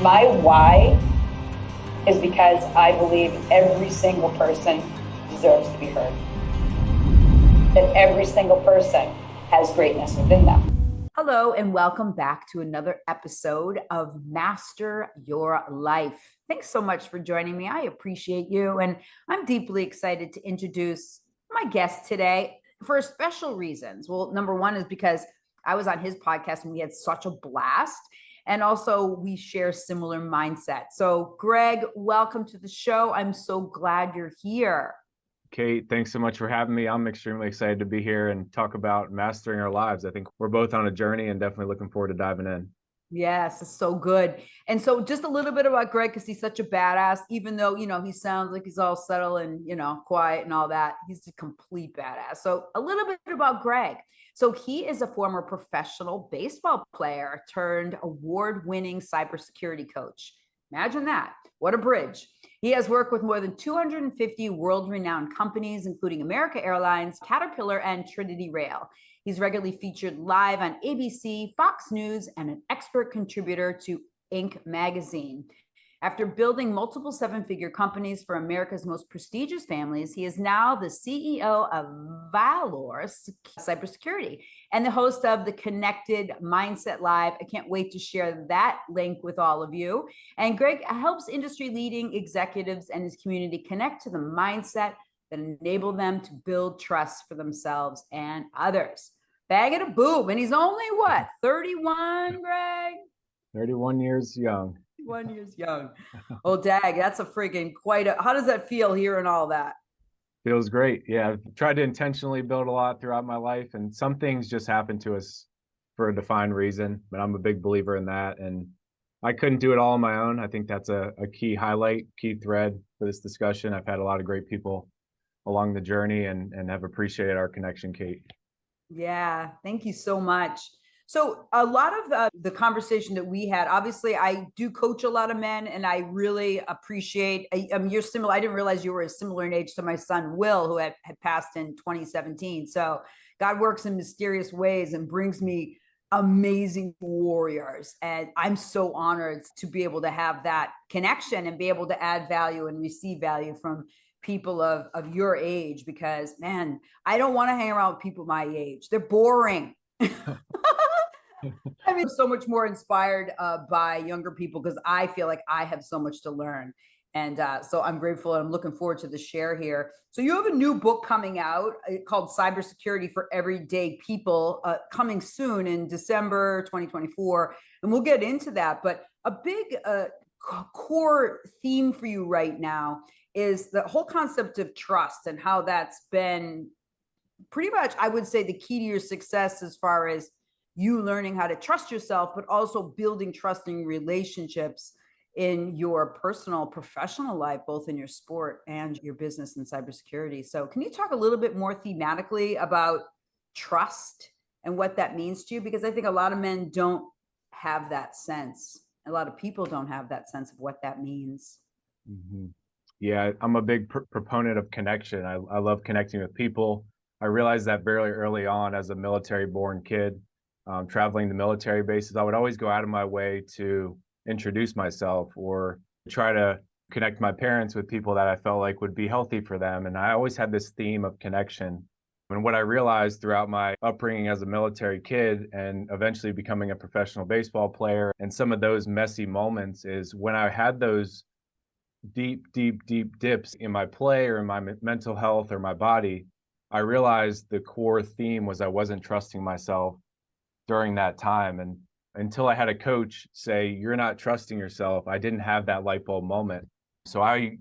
My why is because I believe every single person deserves to be heard. That every single person has greatness within them. Hello, and welcome back to another episode of Master Your Life. Thanks so much for joining me. I appreciate you, and I'm deeply excited to introduce my guest today for special reasons. Well, number one is because I was on his podcast and we had such a blast, and also we share similar mindset. So, Greg, welcome to the show. I'm so glad you're here. Kate, thanks so much for having me. I'm extremely excited to be here and talk about mastering our lives. I think we're both on a journey and definitely looking forward to diving in. Yes, it's so good. And so just a little bit about Greg, because he's such a badass, even though, he sounds like he's all subtle and, quiet and all that. He's a complete badass. So a little bit about Greg. So he is a former professional baseball player turned award-winning cybersecurity coach. Imagine that. What a bridge. He has worked with more than 250 world-renowned companies, including America Airlines, Caterpillar, and Trinity Rail. He's regularly featured live on ABC, Fox News, and an expert contributor to Inc. magazine. After building multiple seven-figure companies for America's most prestigious families, he is now the CEO of Valor Cybersecurity and the host of the Connected Mindset Live. I can't wait to share that link with all of you. And Greg helps industry-leading executives and his community connect to the mindset that enable them to build trust for themselves and others. Bag it a boom. And he's only what, 31, Greg? 31 years young. 1 years young. Oh, dag, that's a freaking how does that feel hearing all that? Feels great. Yeah, I've tried to intentionally build a lot throughout my life, and some things just happen to us for a defined reason, but I'm a big believer in that. And I couldn't do it all on my own. I think that's a key highlight, key thread for this discussion. I've had a lot of great people along the journey and have appreciated our connection, Kate. Yeah, thank you so much. So a lot of the conversation that we had, obviously I do coach a lot of men and I really appreciate, you're similar. I didn't realize you were as similar in age to my son, Will, who had passed in 2017. So God works in mysterious ways and brings me amazing warriors. And I'm so honored to be able to have that connection and be able to add value and receive value from people of your age, because man, I don't want to hang around with people my age. They're boring. I mean, so much more inspired by younger people because I feel like I have so much to learn. And so I'm grateful and I'm looking forward to the share here. So you have a new book coming out called Cybersecurity for Everyday People, coming soon in December 2024. And we'll get into that. But a big core theme for you right now is the whole concept of trust and how that's been pretty much, I would say, the key to your success as far as you learning how to trust yourself, but also building trusting relationships in your personal, professional life, both in your sport and your business and cybersecurity. So can you talk a little bit more thematically about trust and what that means to you? Because I think a lot of men don't have that sense. A lot of people don't have that sense of what that means. Mm-hmm. Yeah, I'm a big proponent of connection. I love connecting with people. I realized that very early on as a military-born kid. Traveling to military bases, I would always go out of my way to introduce myself or try to connect my parents with people that I felt like would be healthy for them. And I always had this theme of connection. And what I realized throughout my upbringing as a military kid and eventually becoming a professional baseball player and some of those messy moments is when I had those deep dips in my play or in my mental health or my body, I realized the core theme was I wasn't trusting myself during that time. And until I had a coach say, you're not trusting yourself, I didn't have that light bulb moment. So I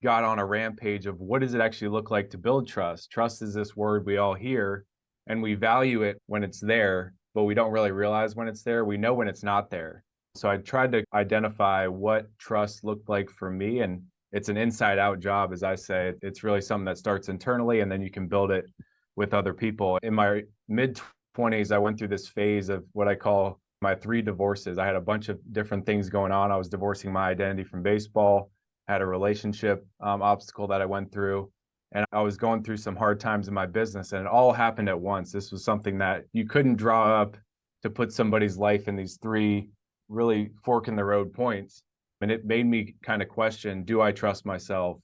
got on a rampage of what does it actually look like to build trust? Trust is this word we all hear and we value it when it's there, but we don't really realize when it's there. We know when it's not there. So I tried to identify what trust looked like for me. And it's an inside out job, as I say. It's really something that starts internally and then you can build it with other people. In my mid 20s, I went through this phase of what I call my 3 divorces. I had a bunch of different things going on. I was divorcing my identity from baseball, I had a relationship obstacle that I went through, and I was going through some hard times in my business, and it all happened at once. This was something that you couldn't draw up to put somebody's life in these 3 really fork in the road points. And it made me kind of question, do I trust myself?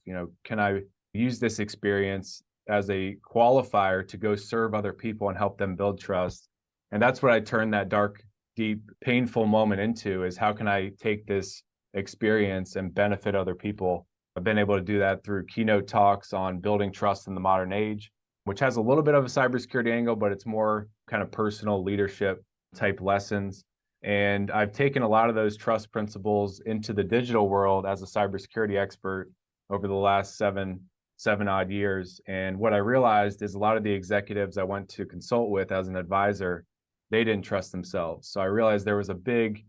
Can I use this experience as a qualifier to go serve other people and help them build trust? And that's what I turned that dark, deep, painful moment into, is how can I take this experience and benefit other people? I've been able to do that through keynote talks on building trust in the modern age, which has a little bit of a cybersecurity angle, but it's more kind of personal leadership type lessons. And I've taken a lot of those trust principles into the digital world as a cybersecurity expert over the last seven odd years. And what I realized is a lot of the executives I went to consult with as an advisor, they didn't trust themselves. So I realized there was a big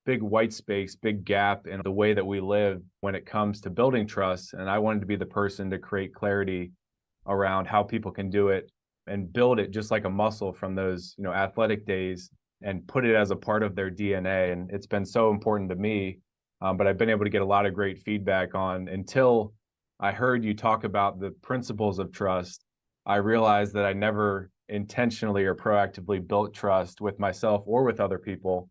white space, big gap in the way that we live when it comes to building trust. And I wanted to be the person to create clarity around how people can do it and build it just like a muscle from those, athletic days, and put it as a part of their DNA. And it's been so important to me. But I've been able to get a lot of great feedback on, until I heard you talk about the principles of trust, I realized that I never intentionally or proactively built trust with myself or with other people,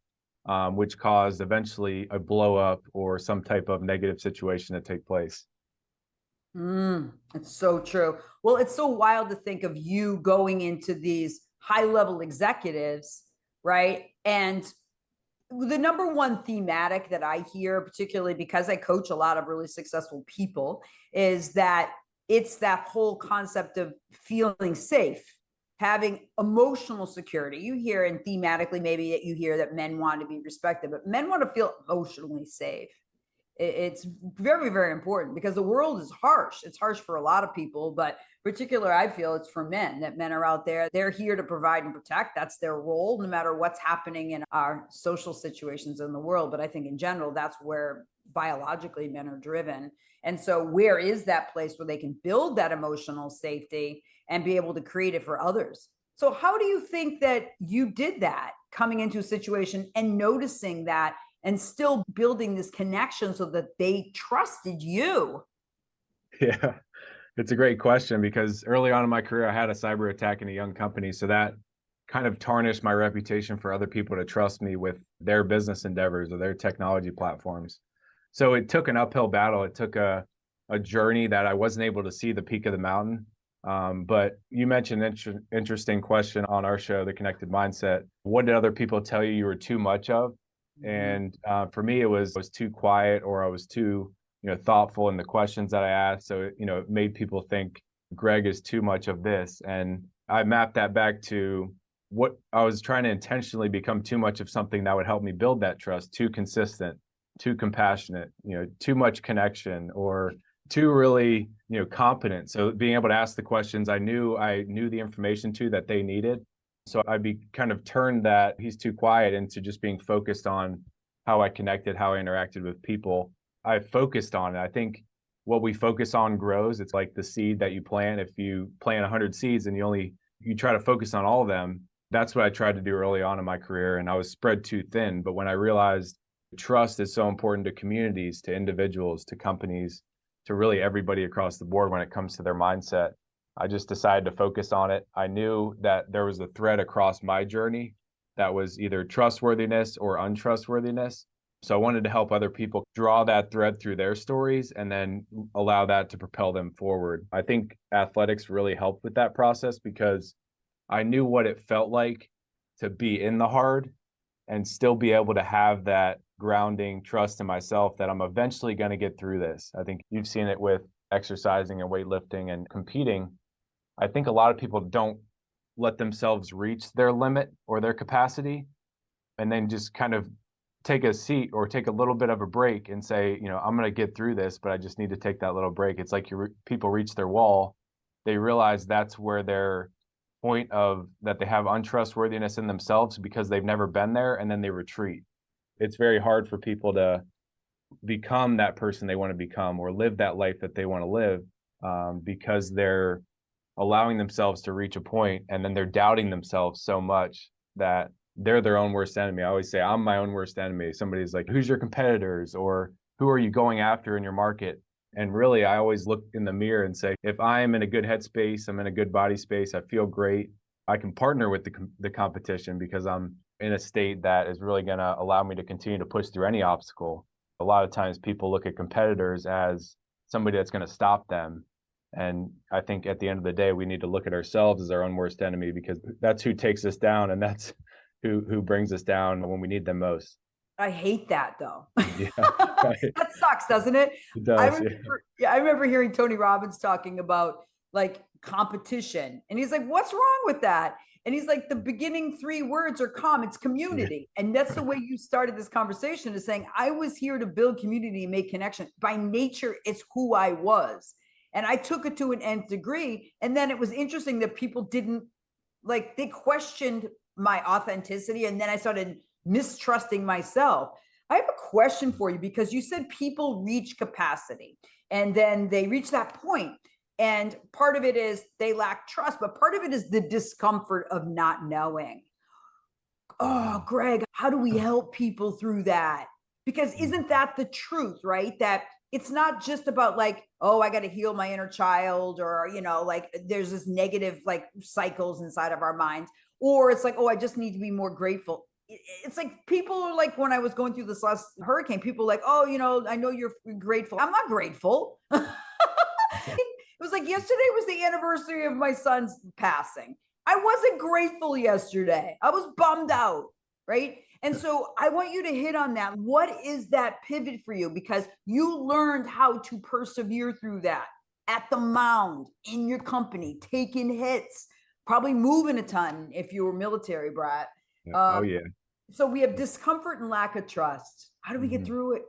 which caused eventually a blow up or some type of negative situation to take place. It's so true. Well, it's so wild to think of you going into these high level executives, right? And the number one thematic that I hear, particularly because I coach a lot of really successful people, is that it's that whole concept of feeling safe, having emotional security. You hear, and thematically, maybe you hear that men want to be respected, but men want to feel emotionally safe. It's very, very important, because the world is harsh. It's harsh for a lot of people, but particularly I feel it's for men, that men are out there. They're here to provide and protect. That's their role, no matter what's happening in our social situations in the world. But I think in general, that's where biologically men are driven. And so where is that place where they can build that emotional safety and be able to create it for others? So how do you think that you did that, coming into a situation and noticing that, and still building this connection so that they trusted you? Yeah, it's a great question, because early on in my career, I had a cyber attack in a young company. So that kind of tarnished my reputation for other people to trust me with their business endeavors or their technology platforms. So it took an uphill battle. It took a journey that I wasn't able to see the peak of the mountain. But you mentioned an interesting question on our show, The Connected Mindset. What did other people tell you were too much of? And for me, I was too quiet, or I was too, thoughtful in the questions that I asked. So, it made people think Greg is too much of this. And I mapped that back to what I was trying to intentionally become too much of something that would help me build that trust, too consistent, too compassionate, too much connection, or too really, competent. So being able to ask the questions I knew the information to that they needed. So kind of turned that he's too quiet into just being focused on how I connected, how I interacted with people. I focused on it. I think what we focus on grows. It's like the seed that you plant. If you plant 100 seeds and you try to focus on all of them, that's what I tried to do early on in my career. And I was spread too thin. But when I realized trust is so important to communities, to individuals, to companies, to really everybody across the board when it comes to their mindset, I just decided to focus on it. I knew that there was a thread across my journey that was either trustworthiness or untrustworthiness. So I wanted to help other people draw that thread through their stories and then allow that to propel them forward. I think athletics really helped with that process, because I knew what it felt like to be in the hard and still be able to have that grounding trust in myself that I'm eventually going to get through this. I think you've seen it with exercising and weightlifting and competing. I think a lot of people don't let themselves reach their limit or their capacity and then just kind of take a seat or take a little bit of a break and say, I'm going to get through this, but I just need to take that little break. It's like people reach their wall. They realize that's where their point of that they have untrustworthiness in themselves because they've never been there, and then they retreat. It's very hard for people to become that person they want to become or live that life that they want to live, because they're allowing themselves to reach a point and then they're doubting themselves so much that they're their own worst enemy. I always say I'm my own worst enemy. Somebody's like, who's your competitors, or who are you going after in your market? And really, I always look in the mirror and say, if I'm in a good headspace, I'm in a good body space, I feel great, I can partner with the competition because I'm in a state that is really going to allow me to continue to push through any obstacle. A lot of times people look at competitors as somebody that's going to stop them. And I think at the end of the day, we need to look at ourselves as our own worst enemy, because that's who takes us down, and that's who brings us down when we need them most. I hate that though. Yeah, That sucks, doesn't it? it does. I remember hearing Tony Robbins talking about like competition, and he's like, "What's wrong with that?" And he's like, "The beginning 3 words are it's community." And that's the way you started this conversation, is saying, I was here to build community and make connection. By nature, it's who I was. And I took it to an nth degree. And then it was interesting that people didn't like, they questioned my authenticity. And then I started mistrusting myself. I have a question for you, because you said people reach capacity and then they reach that point. And part of it is they lack trust, but part of it is the discomfort of not knowing. Oh, Greg, how do we help people through that? Because isn't that the truth, right? That it's not just about like, oh, I got to heal my inner child, or, like there's this negative like cycles inside of our minds, or it's like, oh, I just need to be more grateful. It's like people are like, when I was going through this last hurricane, people were like, oh, I know you're grateful. I'm not grateful. It was like yesterday was the anniversary of my son's passing. I wasn't grateful yesterday. I was bummed out, right? And so I want you to hit on that. What is that pivot for you? Because you learned how to persevere through that at the mound, in your company, taking hits, probably moving a ton if you were military, brat. Oh, yeah. So we have discomfort and lack of trust. How do we get through it?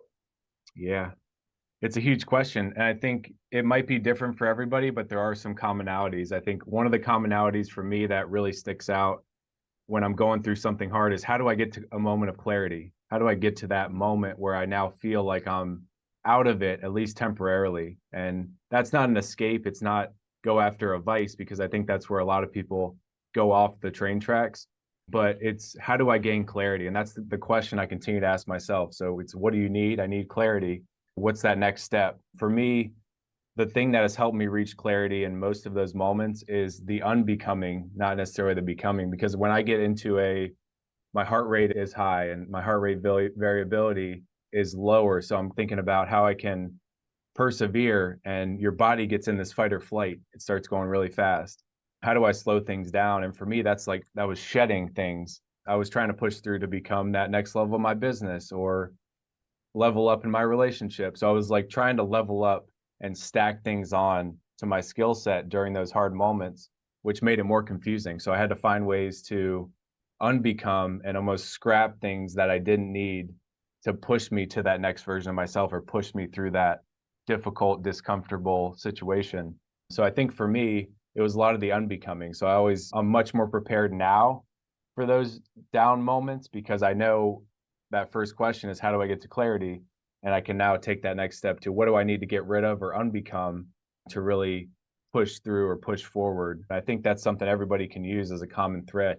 Yeah. It's a huge question. And I think it might be different for everybody, but there are some commonalities. I think one of the commonalities for me that really sticks out when I'm going through something hard is, how do I get to a moment of clarity? How do I get to that moment where I now feel like I'm out of it, at least temporarily? And that's not an escape. It's not go after a vice, because I think that's where a lot of people go off the train tracks. But it's, how do I gain clarity? And that's the question I continue to ask myself. So it's, what do you need? I need clarity. What's that next step? For me, the thing that has helped me reach clarity in most of those moments is the unbecoming, not necessarily the becoming. Because when I get into my heart rate is high and my heart rate variability is lower. So I'm thinking about how I can persevere, and your body gets in this fight or flight. It starts going really fast. How do I slow things down? And for me, that was shedding things. I was trying to push through to become that next level of my business or level up in my relationship. So I was like trying to level up and stack things on to my skill set during those hard moments, which made it more confusing. So I had to find ways to unbecome and almost scrap things that I didn't need to push me to that next version of myself, or push me through that difficult, discomfortable situation. So I think for me, it was a lot of the unbecoming. So I'm much more prepared now for those down moments, because I know that first question is, how do I get to clarity? And I can now take that next step to, what do I need to get rid of or unbecome to really push through or push forward? I think that's something everybody can use as a common thread,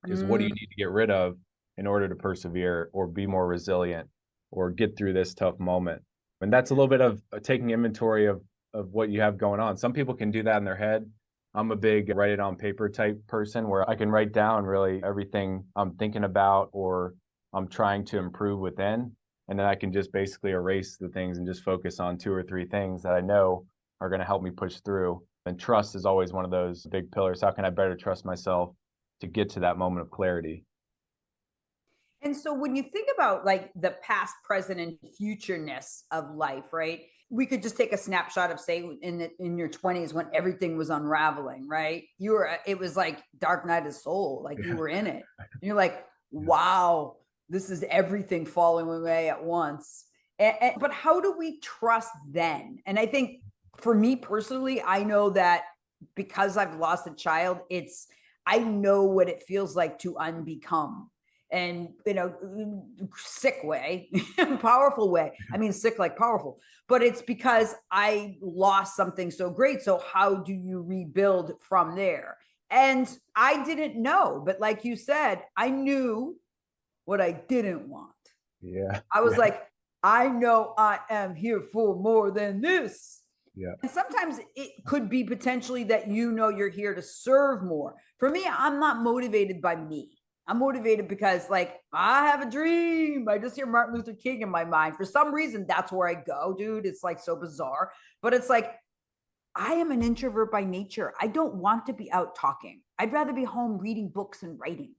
is what do you need to get rid of in order to persevere or be more resilient or get through this tough moment? And that's a little bit of taking inventory of what you have going on. Some people can do that in their head. I'm a big write it on paper type person, where I can write down really everything I'm thinking about or I'm trying to improve within. And then I can just basically erase the things and just focus on 2 or 3 things that I know are going to help me push through. And trust is always one of those big pillars. How can I better trust myself to get to that moment of clarity? And so when you think about like the past, present, and futureness of life, right? We could just take a snapshot of, say, in your 20s when everything was unraveling, right? It was like Dark Night of Soul, like you were in it. And you're like, wow, this is everything falling away at once. But how do we trust then? And I think for me personally, I know that because I've lost a child, I know what it feels like to unbecome. And, sick way, powerful way. I mean, sick like powerful, but it's because I lost something so great. So how do you rebuild from there? And I didn't know, but like you said, I knew what I didn't want. Yeah. I was like, I know I am here for more than this. Yeah. And sometimes it could be potentially that you're here to serve more. For me, I'm not motivated by me. I'm motivated because like I have a dream. I just hear Martin Luther King in my mind. For some reason, that's where I go, dude. It's like so bizarre. But it's like I am an introvert by nature. I don't want to be out talking. I'd rather be home reading books and writing.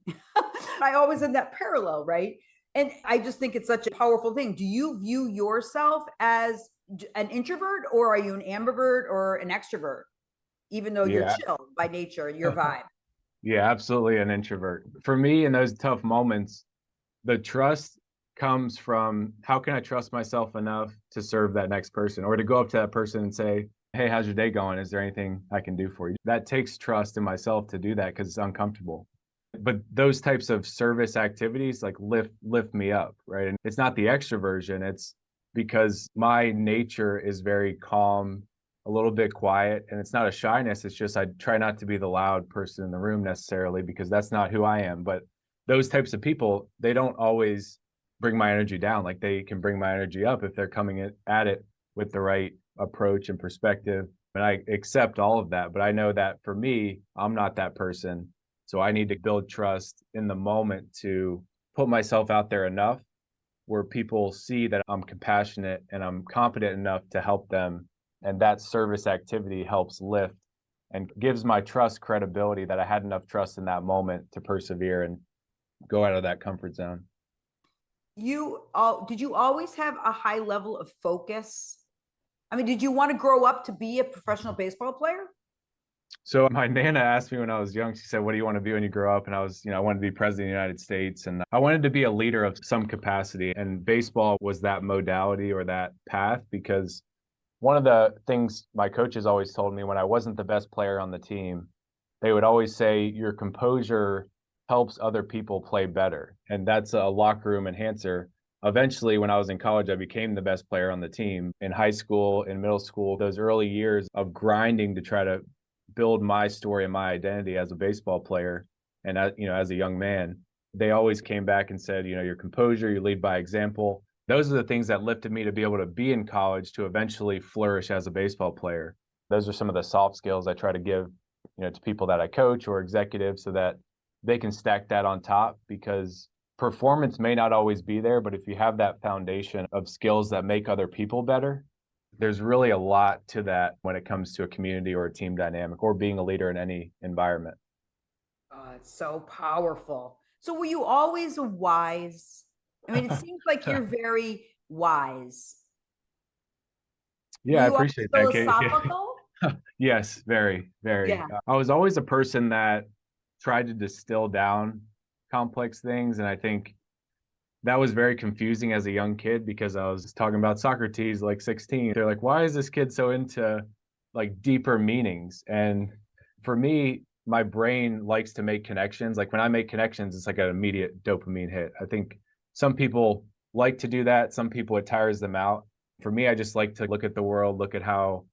I always had that parallel, right? And I just think it's such a powerful thing. Do you view yourself as an introvert, or are you an ambivert or an extrovert? Even though you're Yeah. chill by nature, your vibe. Yeah, absolutely an introvert. For me, in those tough moments, the trust comes from how can I trust myself enough to serve that next person or to go up to that person and say, hey, how's your day going? Is there anything I can do for you? That takes trust in myself to do that because it's uncomfortable. But those types of service activities like lift me up, right? And it's not the extroversion, it's because my nature is very calm, a little bit quiet, and it's not a shyness, it's just I try not to be the loud person in the room necessarily because that's not who I am. But those types of people, they don't always bring my energy down. Like they can bring my energy up if they're coming at it with the right approach and perspective. And I accept all of that. But I know that for me, I'm not that person. So I need to build trust in the moment to put myself out there enough where people see that I'm compassionate and I'm competent enough to help them. And that service activity helps lift and gives my trust credibility that I had enough trust in that moment to persevere and go out of that comfort zone. Did you always have a high level of focus? I mean, did you want to grow up to be a professional baseball player? So my nana asked me when I was young, she said, what do you want to be when you grow up? And I was, I wanted to be president of the United States. And I wanted to be a leader of some capacity. And baseball was that modality or that path because one of the things my coaches always told me when I wasn't the best player on the team, they would always say, your composure helps other people play better. And that's a locker room enhancer. Eventually, when I was in college, I became the best player on the team. In high school, in middle school, those early years of grinding to try to build my story and my identity as a baseball player and as a young man, they always came back and said, your composure, you lead by example. Those are the things that lifted me to be able to be in college to eventually flourish as a baseball player. Those are some of the soft skills I try to give, to people that I coach or executives so that they can stack that on top because performance may not always be there, but if you have that foundation of skills that make other people better, there's really a lot to that when it comes to a community or a team dynamic or being a leader in any environment. Oh, it's so powerful. So were you always a wise? I mean, it seems like you're very wise. Were Yeah, I you always appreciate that, Kate. philosophical? Yes, very, very. Yeah. I was always a person that tried to distill down complex things. And I think that was very confusing as a young kid because I was talking about Socrates, like 16. They're like, why is this kid so into like deeper meanings? And for me, my brain likes to make connections. Like when I make connections, it's like an immediate dopamine hit. I think some people like to do that. Some people, it tires them out. For me, I just like to look at the world, look at how,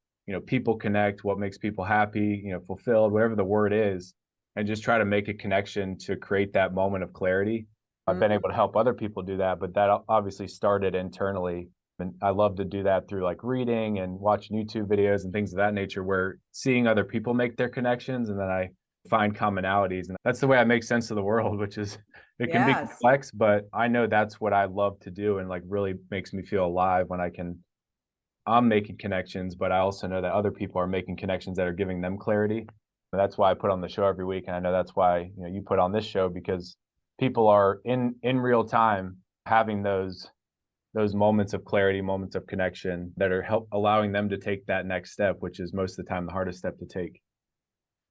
people connect, what makes people happy, fulfilled, whatever the word is, and just try to make a connection to create that moment of clarity. I've been able to help other people do that, but that obviously started internally. And I love to do that through like reading and watching YouTube videos and things of that nature, where seeing other people make their connections and then I find commonalities. And that's the way I make sense of the world, which is, it can be complex, but I know that's what I love to do and like really makes me feel alive when I'm making connections, but I also know that other people are making connections that are giving them clarity. And that's why I put on the show every week. And I know that's why, you put on this show because people are in real time having those moments of clarity, moments of connection that are allowing them to take that next step, which is most of the time the hardest step to take.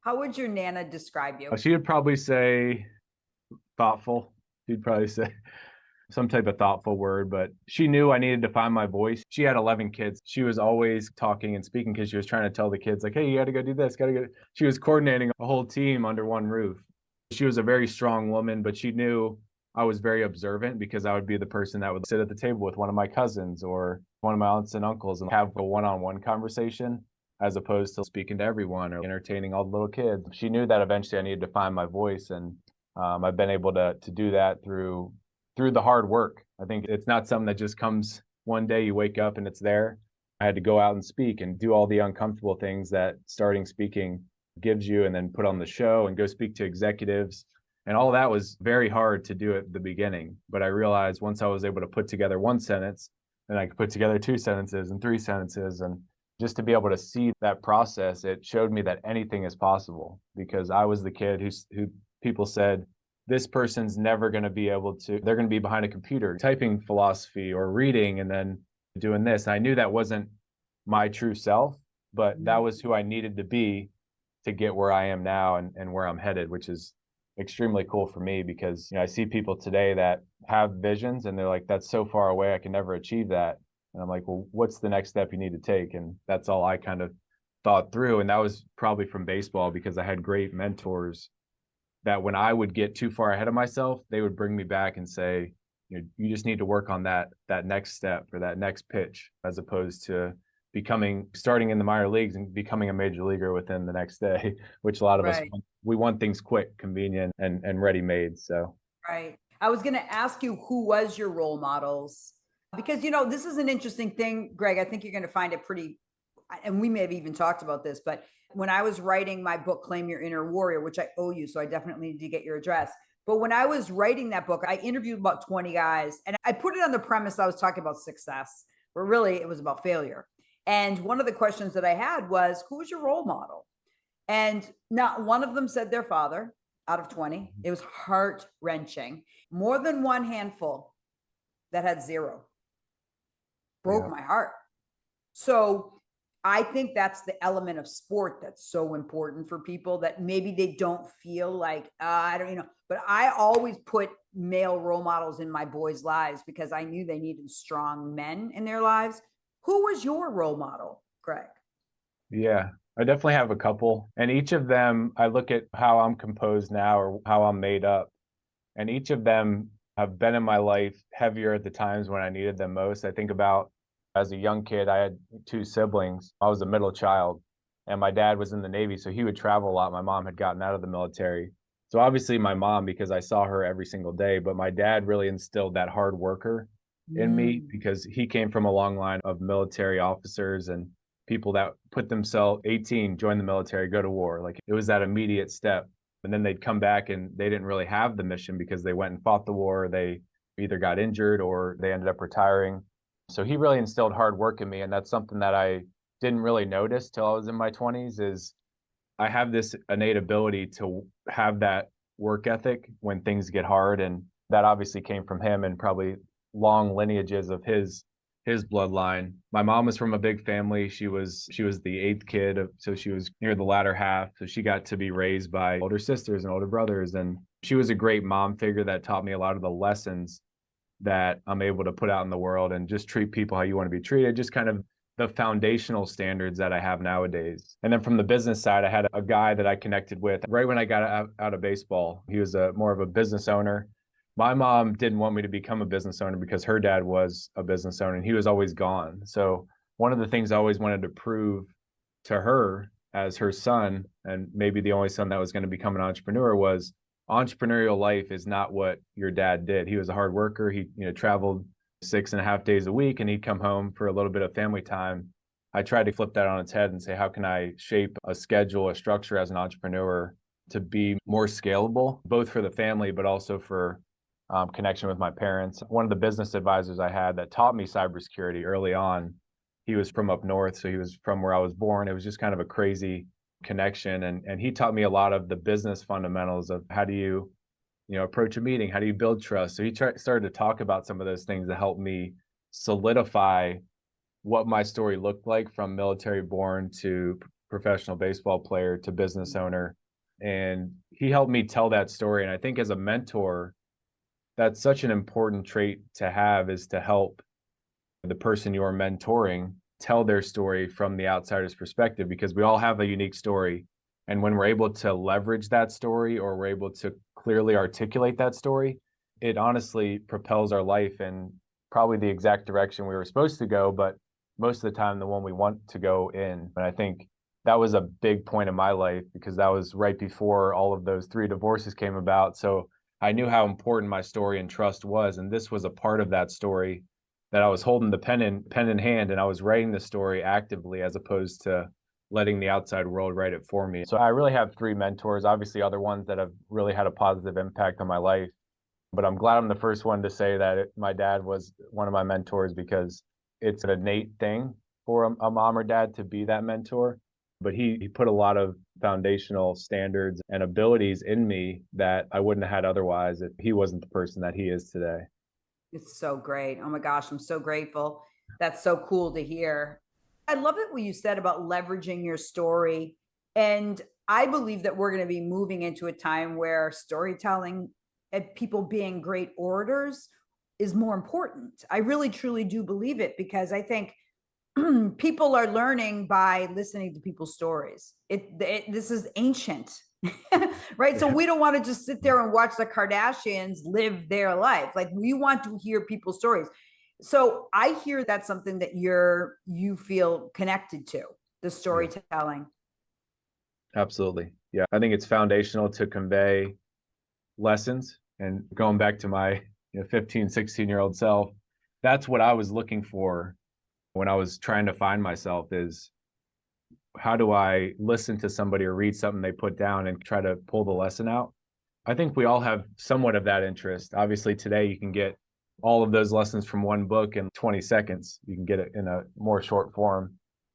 How would your Nana describe you? She would probably say thoughtful. She'd probably say some type of thoughtful word, but she knew I needed to find my voice. She had 11 kids. She was always talking and speaking because she was trying to tell the kids like, hey, you got to go do this, got to go. She was coordinating a whole team under one roof. She was a very strong woman, but she knew I was very observant because I would be the person that would sit at the table with one of my cousins or one of my aunts and uncles and have a one-on-one conversation as opposed to speaking to everyone or entertaining all the little kids. She knew that eventually I needed to find my voice, and I've been able to do that through the hard work. I think it's not something that just comes one day, you wake up and it's there. I had to go out and speak and do all the uncomfortable things that starting speaking gives you, and then put on the show and go speak to executives And all that was very hard to do at the beginning. But I realized once I was able to put together one sentence, then I could put together two sentences and three sentences. And just to be able to see that process, it showed me that anything is possible, because I was the kid who people said, this person's never going to be able to, they're going to be behind a computer typing philosophy or reading and then doing this. And I knew that wasn't my true self, but that was who I needed to be to get where I am now and where I'm headed, which is extremely cool for me, because I see people today that have visions and they're like, that's so far away, I can never achieve that. And I'm like, well, what's the next step you need to take? And that's all I kind of thought through. And that was probably from baseball, because I had great mentors that when I would get too far ahead of myself, they would bring me back and say, you just need to work on that next step or that next pitch, as opposed to starting in the minor leagues and becoming a major leaguer within the next day, which a lot of us, we want things quick, convenient, and ready-made. So right. I was going to ask you, who was your role models? Because, this is an interesting thing, Greg. I think you're going to find it pretty, and we may have even talked about this, but when I was writing my book, Claim Your Inner Warrior, which I owe you, so I definitely need to get your address. But when I was writing that book, I interviewed about 20 guys, and I put it on the premise I was talking about success, but really it was about failure. And one of the questions that I had was, who was your role model? And not one of them said their father out of 20. It was heart-wrenching. More than one handful that had zero. Broke my heart. So I think that's the element of sport that's so important for people, that maybe they don't feel like, I don't, but I always put male role models in my boys' lives because I knew they needed strong men in their lives. Who was your role model, Greg? Yeah, I definitely have a couple. And each of them, I look at how I'm composed now or how I'm made up. And each of them have been in my life heavier at the times when I needed them most. I think about, as a young kid, I had two siblings. I was a middle child, and my dad was in the Navy, so he would travel a lot. My mom had gotten out of the military. So obviously my mom, because I saw her every single day, but my dad really instilled that hard worker in me, because he came from a long line of military officers and people that put themselves 18, join the military, go to war. Like, it was that immediate step. And then they'd come back and they didn't really have the mission because they went and fought the war. They either got injured or they ended up retiring. So he really instilled hard work in me. And that's something that I didn't really notice till I was in my 20s, is I have this innate ability to have that work ethic when things get hard. And that obviously came from him and probably long lineages of his bloodline. My mom was from a big family. She was the eighth kid, so she was near the latter half. So she got to be raised by older sisters and older brothers. And she was a great mom figure that taught me a lot of the lessons that I'm able to put out in the world, and just treat people how you want to be treated, just kind of the foundational standards that I have nowadays. And then from the business side, I had a guy that I connected with right when I got out of baseball. He was more of a business owner. My mom didn't want me to become a business owner because her dad was a business owner and he was always gone. So one of the things I always wanted to prove to her as her son, and maybe the only son that was going to become an entrepreneur, was entrepreneurial life is not what your dad did. He was a hard worker. He traveled 6.5 days a week and he'd come home for a little bit of family time. I tried to flip that on its head and say, how can I shape a schedule, a structure as an entrepreneur to be more scalable, both for the family, but also for connection with my parents. One of the business advisors I had that taught me cybersecurity early on, he was from up north, so he was from where I was born. It was just kind of a crazy connection, and he taught me a lot of the business fundamentals of how do you approach a meeting, how do you build trust. So he started to talk about some of those things that helped me solidify what my story looked like, from military born to professional baseball player to business owner. And he helped me tell that story. And I think as a mentor, that's such an important trait to have, is to help the person you're mentoring tell their story from the outsider's perspective, because we all have a unique story. And when we're able to leverage that story, or we're able to clearly articulate that story, it honestly propels our life in probably the exact direction we were supposed to go, but most of the time the one we want to go in. And I think that was a big point in my life, because that was right before all of those 3 divorces came about. So I knew how important my story and trust was. And this was a part of that story, that I was holding the pen in hand, and I was writing the story actively, as opposed to letting the outside world write it for me. So I really have three mentors, obviously other ones that have really had a positive impact on my life. But I'm glad I'm the first one to say that my dad was one of my mentors, because it's an innate thing for a mom or dad to be that mentor. But he put a lot of foundational standards and abilities in me that I wouldn't have had otherwise if he wasn't the person that he is today. It's so great. Oh my gosh, I'm so grateful. That's so cool to hear. I love it what you said about leveraging your story. And I believe that we're going to be moving into a time where storytelling and people being great orators is more important. I really truly do believe it, because I think people are learning by listening to people's stories. This is ancient, right? So we don't want to just sit there and watch the Kardashians live their life. Like, we want to hear people's stories. So I hear that's something that you feel connected to, the storytelling. Absolutely. Yeah. I think it's foundational to convey lessons. And going back to my 15, 16-year-old self, that's what I was looking for when I was trying to find myself, is how do I listen to somebody or read something they put down and try to pull the lesson out? I think we all have somewhat of that interest. Obviously, today you can get all of those lessons from one book in 20 seconds. You can get it in a more short form.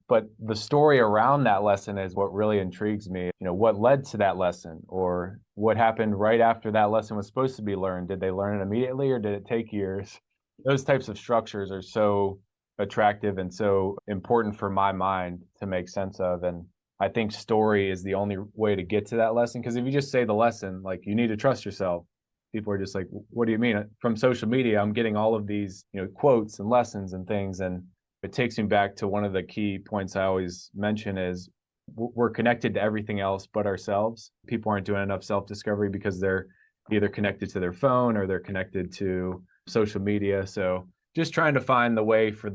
But the story around that lesson is what really intrigues me. What led to that lesson, or what happened right after that lesson was supposed to be learned? Did they learn it immediately, or did it take years? Those types of structures are so attractive and so important for my mind to make sense of. And I think story is the only way to get to that lesson. Because if you just say the lesson, like, you need to trust yourself, people are just like, what do you mean? From social media, I'm getting all of these, quotes and lessons and things. And it takes me back to one of the key points I always mention is we're connected to everything else but ourselves. People aren't doing enough self-discovery because they're either connected to their phone or they're connected to social media. So just trying to find the way for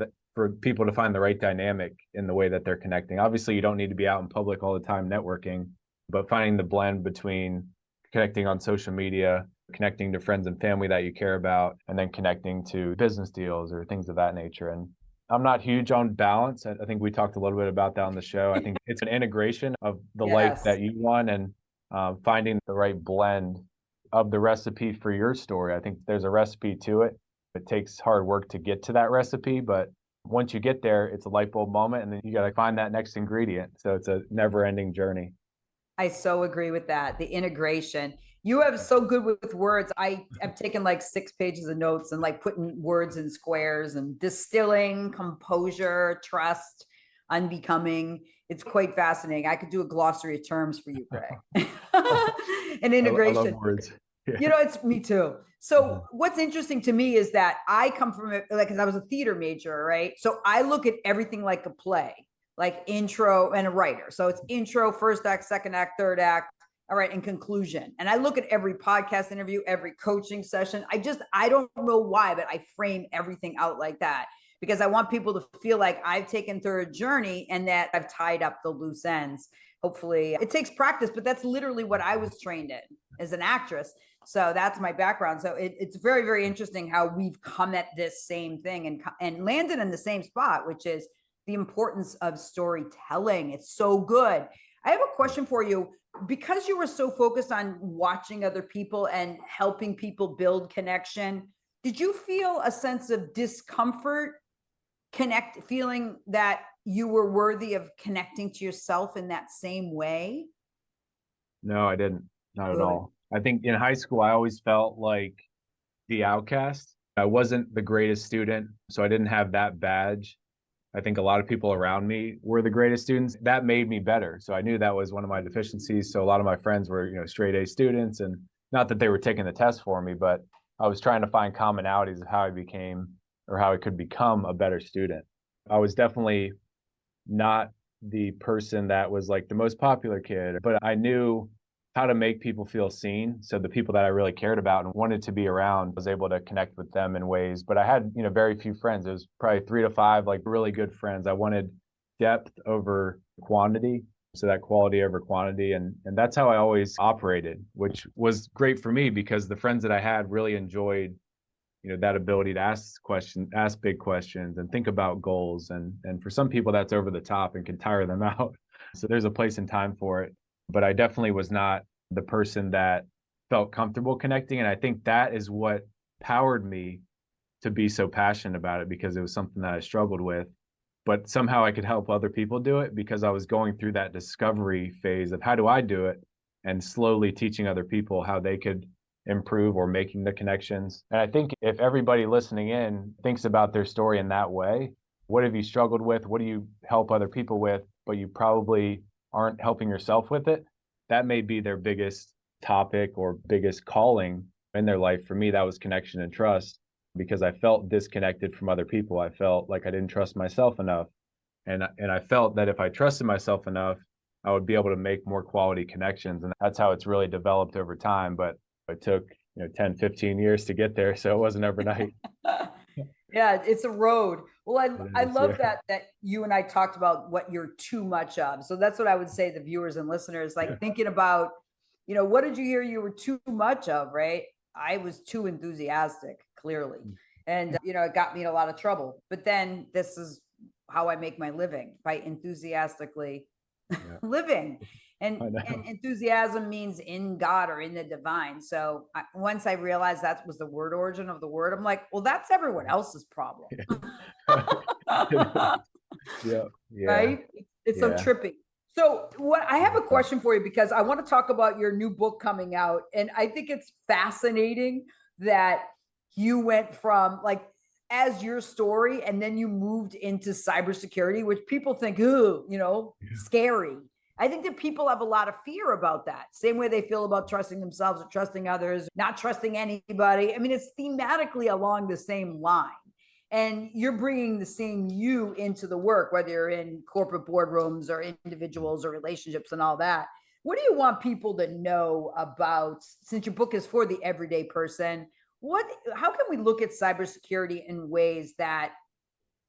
people to find the right dynamic in the way that they're connecting. Obviously, you don't need to be out in public all the time networking, but finding the blend between connecting on social media, connecting to friends and family that you care about, and then connecting to business deals or things of that nature. And I'm not huge on balance. I think we talked a little bit about that on the show. I think it's an integration of the life that you want, and finding the right blend of the recipe for your story. I think there's a recipe to it. It takes hard work to get to that recipe, but once you get there, it's a light bulb moment, and then you got to find that next ingredient. So it's a never ending journey. I so agree with that. The integration. You have so good with words. I have taken like 6 pages of notes and like putting words in squares and distilling, composure, trust, unbecoming. It's quite fascinating. I could do a glossary of terms for you, Greg. And integration. I love words. Yeah. It's me too. So what's interesting to me is that I come from because I was a theater major, right? So I look at everything like a play, like intro, and a writer. So it's intro, first act, second act, third act. All right. And conclusion. And I look at every podcast interview, every coaching session. I don't know why, but I frame everything out like that, because I want people to feel like I've taken through a journey and that I've tied up the loose ends. Hopefully it takes practice, but that's literally what I was trained in as an actress. So that's my background. So it's very, very interesting how we've come at this same thing and landed in the same spot, which is the importance of storytelling. It's so good. I have a question for you. Because you were so focused on watching other people and helping people build connection, did you feel a sense of discomfort feeling that you were worthy of connecting to yourself in that same way? No, I didn't. Not at all. I think in high school, I always felt like the outcast. I wasn't the greatest student, so I didn't have that badge. I think a lot of people around me were the greatest students. That made me better. So I knew that was one of my deficiencies. So a lot of my friends were, straight A students, and not that they were taking the test for me, but I was trying to find commonalities of how I became, or how I could become, a better student. I was definitely not the person that was like the most popular kid, but I knew how to make people feel seen. So the people that I really cared about and wanted to be around, was able to connect with them in ways. But I had, very few friends. It was probably 3 to 5 like really good friends. I wanted depth over quantity, so that quality over quantity, and that's how I always operated, which was great for me because the friends that I had really enjoyed, that ability to ask big questions and think about goals. And for some people that's over the top and can tire them out. So there's a place and time for it. But I definitely was not the person that felt comfortable connecting. And I think that is what powered me to be so passionate about it, because it was something that I struggled with. But somehow I could help other people do it because I was going through that discovery phase of how do I do it, and slowly teaching other people how they could improve or making the connections. And I think if everybody listening in thinks about their story in that way, what have you struggled with? What do you help other people with, but you probably aren't helping yourself with it? That may be their biggest topic or biggest calling in their life. For me, that was connection and trust, because I felt disconnected from other people. I felt like I didn't trust myself enough. And I felt that if I trusted myself enough, I would be able to make more quality connections. And that's how it's really developed over time. But it took 10, 15 years to get there. So it wasn't overnight. Yeah, it's a road. Well, I It is, love yeah. that you and I talked about what you're too much of. So that's what I would say to viewers and listeners, like Yeah. thinking about, what did you hear you were too much of, right? I was too enthusiastic, clearly. And it got me in a lot of trouble. But then this is how I make my living, by enthusiastically Yeah. living. I And know. enthusiasm means in God or in the divine. So once I realized that was the word origin of the word, I'm like, well, that's everyone else's problem. Yeah. Yeah. Right? It's so Yeah. trippy. So what I have a Yeah. question for you, because I want to talk about your new book coming out. And I think it's fascinating that you went from like as your story, and then you moved into cybersecurity, which people think, ooh, scary. I think that people have a lot of fear about that. Same way they feel about trusting themselves or trusting others, not trusting anybody. I mean, it's thematically along the same line. And you're bringing the same you into the work, whether you're in corporate boardrooms or individuals or relationships and all that. What do you want people to know about, since your book is for the everyday person? How can we look at cybersecurity in ways that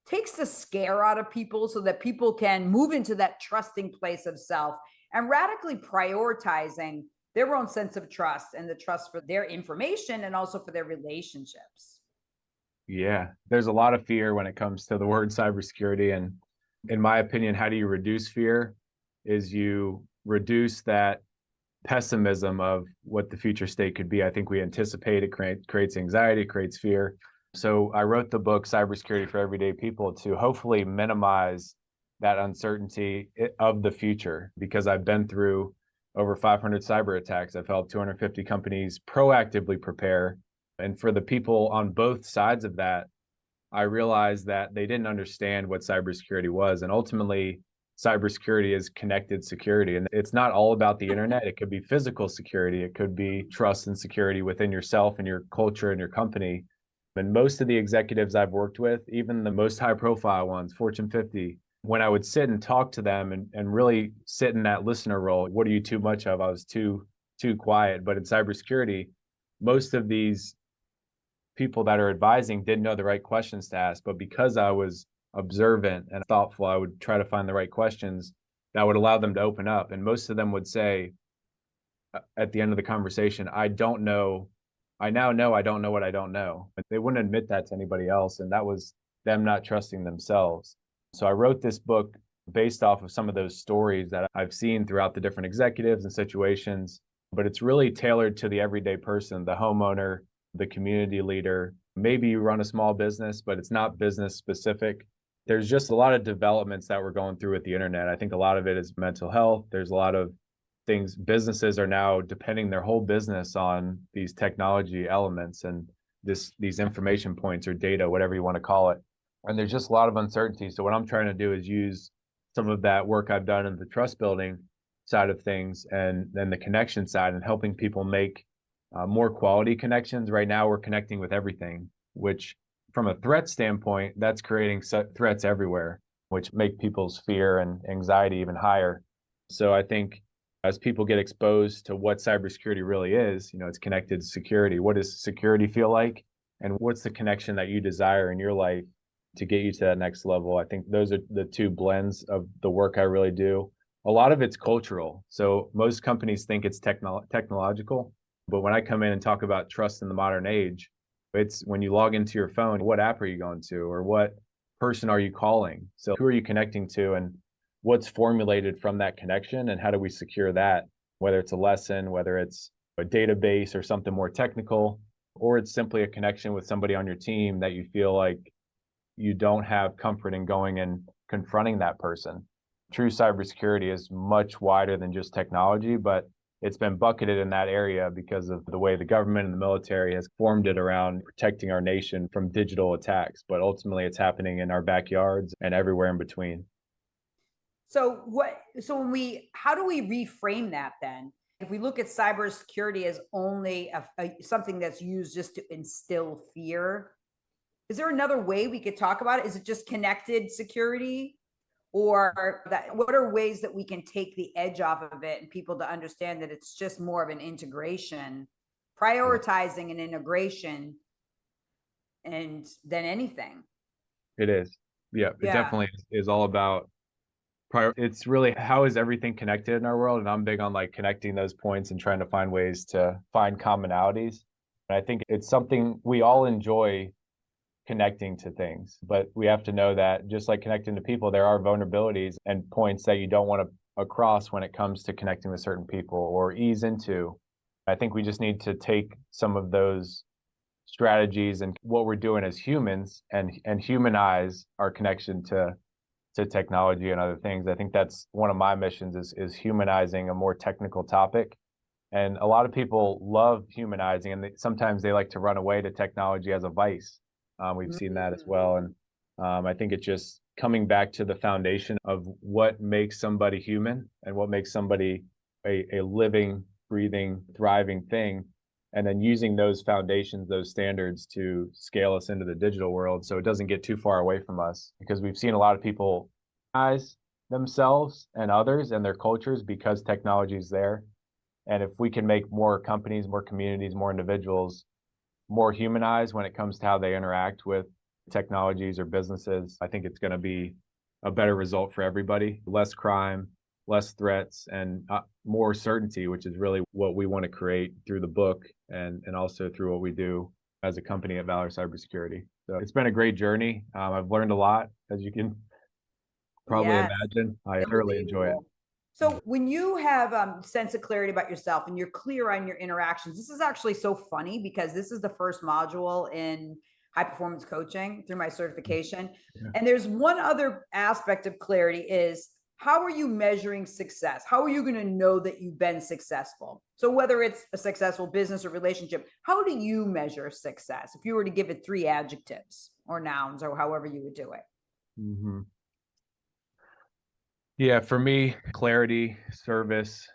takes the scare out of people so that people can move into that trusting place of self and radically prioritizing their own sense of trust and the trust for their information and also for their relationships? Yeah. There's a lot of fear when it comes to the word cybersecurity. And in my opinion, how do you reduce fear? Is you reduce that pessimism of what the future state could be. I think we anticipate it creates anxiety, creates fear. So I wrote the book Cybersecurity for Everyday People to hopefully minimize that uncertainty of the future, because I've been through over 500 cyber attacks. I've helped 250 companies proactively prepare. And for the people on both sides of that, I realized that they didn't understand what cybersecurity was. And ultimately, cybersecurity is connected security. And it's not all about the internet. It could be physical security. It could be trust and security within yourself and your culture and your company. And most of the executives I've worked with, even the most high profile ones, Fortune 50, when I would sit and talk to them and really sit in that listener role, what are you too much of? I was too quiet. But in cybersecurity, most of these people that are advising didn't know the right questions to ask. But because I was observant and thoughtful, I would try to find the right questions that would allow them to open up. And most of them would say at the end of the conversation, I don't know. I now know I don't know what I don't know. But they wouldn't admit that to anybody else. And that was them not trusting themselves. So I wrote this book based off of some of those stories that I've seen throughout the different executives and situations. But it's really tailored to the everyday person, the homeowner, the community leader. Maybe you run a small business, but it's not business specific. There's just a lot of developments that we're going through with the internet. I think a lot of it is mental health. There's a lot of things. Businesses are now depending their whole business on these technology elements and these information points or data, whatever you want to call it. And there's just a lot of uncertainty. So what I'm trying to do is use some of that work I've done in the trust building side of things and then the connection side and helping people make more quality connections. Right now, we're connecting with everything, which from a threat standpoint, that's creating threats everywhere, which make people's fear and anxiety even higher. So I think as people get exposed to what cybersecurity really is, it's connected security. What does security feel like? And what's the connection that you desire in your life to get you to that next level? I think those are the two blends of the work I really do. A lot of it's cultural. So most companies think it's technological. But when I come in and talk about trust in the modern age, it's when you log into your phone, what app are you going to, or what person are you calling? So who are you connecting to, and what's formulated from that connection and how do we secure that, whether it's a lesson, whether it's a database or something more technical, or it's simply a connection with somebody on your team that you feel like you don't have comfort in going and confronting that person. True cybersecurity is much wider than just technology, but it's been bucketed in that area because of the way the government and the military has formed it around protecting our nation from digital attacks. But ultimately, it's happening in our backyards and everywhere in between. So how do we reframe that then? If we look at cybersecurity as only something that's used just to instill fear, is there another way we could talk about it? Is it just connected security? Or what are ways that we can take the edge off of it and people to understand that it's just more of an integration, prioritizing an integration and than anything? It is. Yeah, it definitely is all about it's really how is everything connected in our world, and I'm big on like connecting those points and trying to find ways to find commonalities. And I think it's something we all enjoy, connecting to things, but we have to know that just like connecting to people, there are vulnerabilities and points that you don't want to cross when it comes to connecting with certain people or ease into. I think we just need to take some of those strategies and what we're doing as humans and humanize our connection to technology and other things. I think that's one of my missions is humanizing a more technical topic. And a lot of people love humanizing, and sometimes they like to run away to technology as a vice. We've seen that as well. And I think it's just coming back to the foundation of what makes somebody human and what makes somebody a living, breathing, thriving thing. And then using those foundations, those standards to scale us into the digital world so it doesn't get too far away from us. Because we've seen a lot of people eyes themselves and others and their cultures because technology is there. And if we can make more companies, more communities, more individuals more humanized when it comes to how they interact with technologies or businesses, I think it's going to be a better result for everybody. Less crime, less threats, and more certainty, which is really what we want to create through the book and also through what we do as a company at Valor Cybersecurity. So it's been a great journey. I've learned a lot, as you can probably imagine. I thoroughly enjoy it. So when you have sense of clarity about yourself and you're clear on your interactions, this is actually so funny because this is the first module in high performance coaching through my certification. Yeah. And there's one other aspect of clarity is how are you measuring success? How are you going to know that you've been successful? So whether it's a successful business or relationship, how do you measure success? If you were to give it 3 adjectives or nouns or however you would do it. Mm-hmm. Yeah, for me, clarity, service,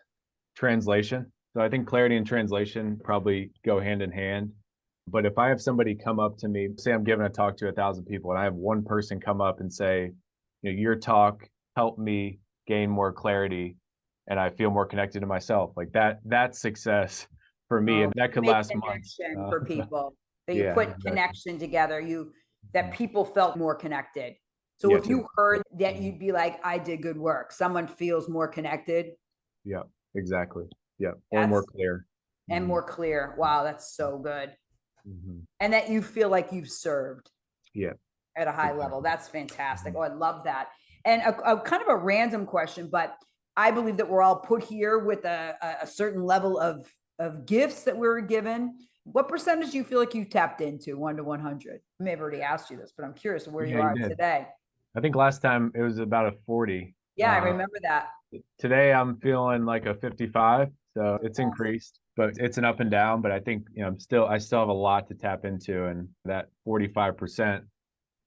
translation. So I think clarity and translation probably go hand in hand. But if I have somebody come up to me, say I'm giving a talk to 1,000 people, and I have one person come up and say, your talk helped me gain more clarity and I feel more connected to myself. Like that's success for me. And that could last months. For people that you put connection together, that people felt more connected. So if you heard that, you'd be like, I did good work. Someone feels more connected. Yeah, exactly. Yeah. Or more clear. And more clear. Wow, that's so good. Mm-hmm. And that you feel like you've served. Yeah. At a high level. That's fantastic. Mm-hmm. Oh, I love that. And a kind of a random question, but I believe that we're all put here with a certain level of gifts that we were given. What percentage do you feel like you tapped into 1 to 100? I may have already asked you this, but I'm curious where you are today. I think last time it was about a 40. Yeah, I remember that. Today I'm feeling like a 55. So it's increased, but it's an up and down. But I think, I still have a lot to tap into. And that 45%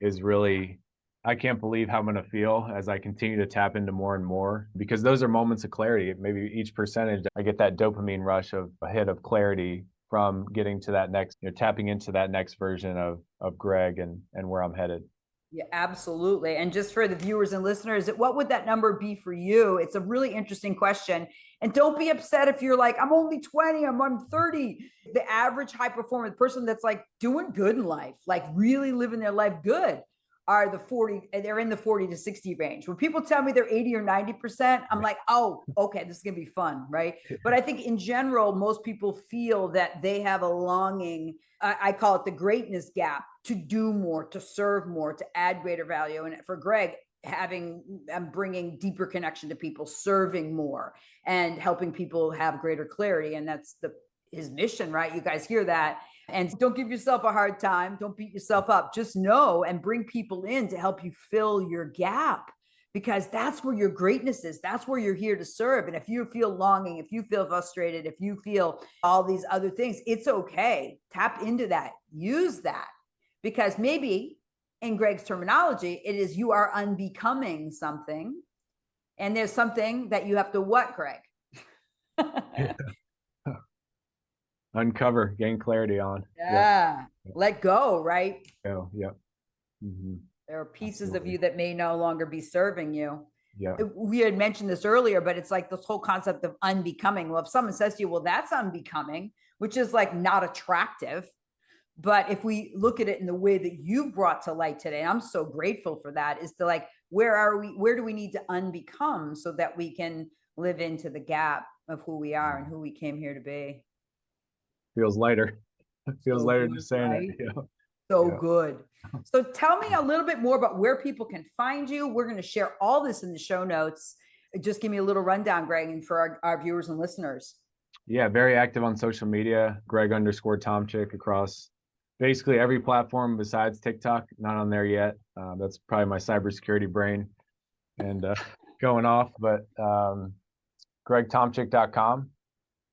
is really, I can't believe how I'm going to feel as I continue to tap into more and more, because those are moments of clarity. Maybe each percentage, I get that dopamine rush of a hit of clarity from getting to that next, tapping into that next version of Greg and where I'm headed. Yeah, absolutely. And just for the viewers and listeners, what would that number be for you? It's a really interesting question. And don't be upset if you're like, I'm only 20, I'm 30. The average high performer, the person that's like doing good in life, like really living their life good, are they're in the 40 to 60 range. When people tell me they're 80 or 90%, I'm like, oh, okay, this is going to be fun, right? But I think in general, most people feel that they have a longing, I call it the greatness gap, to do more, to serve more, to add greater value. And for Greg, having and bringing deeper connection to people, serving more, and helping people have greater clarity. And that's his mission, right? You guys hear that? And don't give yourself a hard time. Don't beat yourself up. Just know and bring people in to help you fill your gap, because that's where your greatness is. That's where you're here to serve. And if you feel longing, if you feel frustrated, if you feel all these other things, it's okay. Tap into that. Use that. Because maybe in Greg's terminology, it is you are unbecoming something. And there's something that you have to what, Greg? Uncover, gain clarity on. Yeah. Let go, right? Oh, yeah. Mm-hmm. There are pieces of you that may no longer be serving you. Yeah. We had mentioned this earlier, but it's like this whole concept of unbecoming. Well, if someone says to you, well, that's unbecoming, which is like not attractive. But if we look at it in the way that you've brought to light today, I'm so grateful for that, is to like, where do we need to unbecome so that we can live into the gap of who we are and who we came here to be? Feels lighter. It feels So lighter good, just saying right? it. Yeah. So Yeah. good. So tell me a little bit more about where people can find you. We're going to share all this in the show notes. Just give me a little rundown, Greg, and for our viewers and listeners. Yeah, very active on social media, Greg_Tomchick across basically every platform besides TikTok. Not on there yet. That's probably my cybersecurity brain and going off. But GregTomchick.com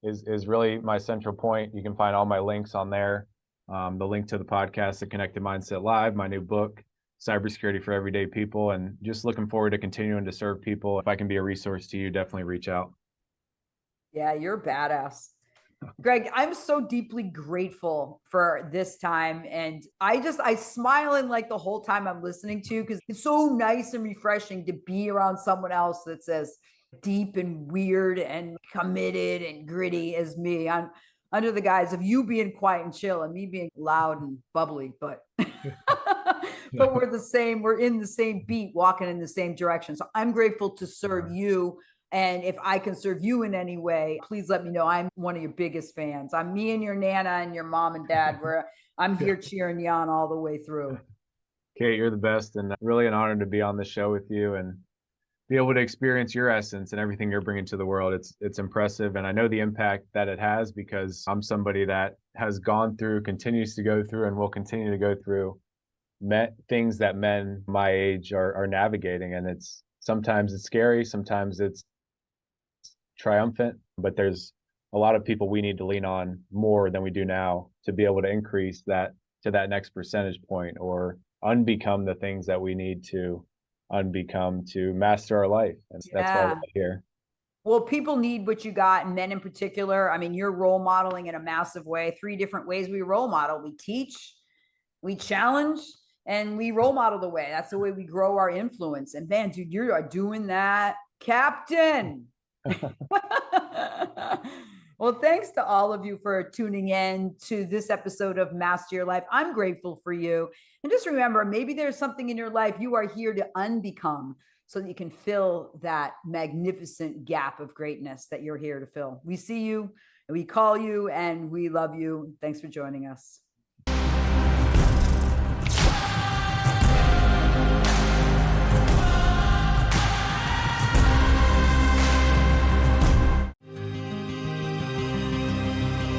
is really my central point. You can find all my links on there. The link to the podcast, The Connected Mindset Live, my new book, Cybersecurity for Everyday People, and just looking forward to continuing to serve people. If I can be a resource to you, definitely reach out. Yeah, you're badass. Greg, I'm so deeply grateful for this time. And I smiling like the whole time I'm listening to you, because it's so nice and refreshing to be around someone else that's as deep and weird and committed and gritty as me. I'm under the guise of you being quiet and chill and me being loud and bubbly, but but we're in the same beat, walking in the same direction. So I'm grateful to serve you. And if I can serve you in any way, please let me know. I'm one of your biggest fans. I'm me and your Nana and your mom and dad, where I'm here cheering you on all the way through. Kate, you're the best, and really an honor to be on the show with you and be able to experience your essence and everything you're bringing to the world. It's impressive. And I know the impact that it has, because I'm somebody that has gone through, continues to go through, and will continue to go through things that men my age are navigating. And sometimes it's scary, sometimes it's triumphant, but there's a lot of people we need to lean on more than we do now to be able to increase that to that next percentage point, or unbecome the things that we need to unbecome to master our life. And that's why we're here. Well, people need what you got, and men in particular. I mean, you're role modeling in a massive way. 3 different ways we role model. We teach, we challenge, and we role model the way. That's the way we grow our influence. And man, dude, you are doing that, Captain. Well, thanks to all of you for tuning in to this episode of Master Your Life. I'm grateful for you. And just remember, maybe there's something in your life you are here to unbecome, so that you can fill that magnificent gap of greatness that you're here to fill. We see you, and we call you, and we love you. Thanks for joining us.